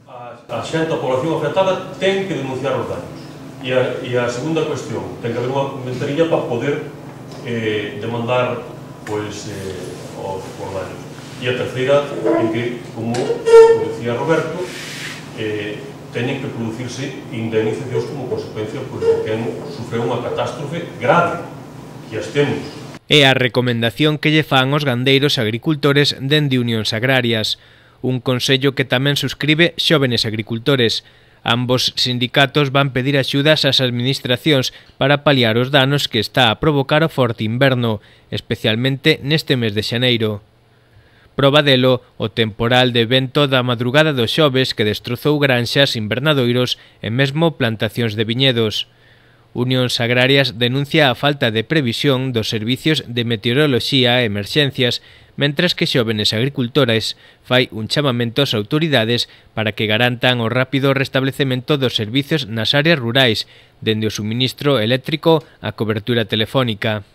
A xente, a población afectada, ten que denunciar os daños. E a segunda cuestión, ten que haber unha ventanilla para poder demandar pois, os daños. E a terceira é que, como decía Roberto, teñen que producirse indemnizacións como consecuencia de quen sufreu unha catástrofe grave, que as temos. É a recomendación que lle fan os gandeiros agricultores dende Unións Agrarias, un consello que tamén suscribe Xóvenes Agricultores. Ambos sindicatos van pedir axudas ás administracións para paliar os danos que está a provocar o forte inverno, especialmente neste mes de xaneiro. Proba delo o temporal de vento da madrugada do xoves que destrozou granxas, invernadoiros e mesmo plantacións de viñedos. Unións Agrarias denuncia a falta de previsión dos servicios de meteoroloxía e emerxencias, mentres que Xóvenes Agricultores fai un chamamento ás autoridades para que garantan o rápido restablecemento dos servicios nas áreas rurais, dende o suministro eléctrico á cobertura telefónica.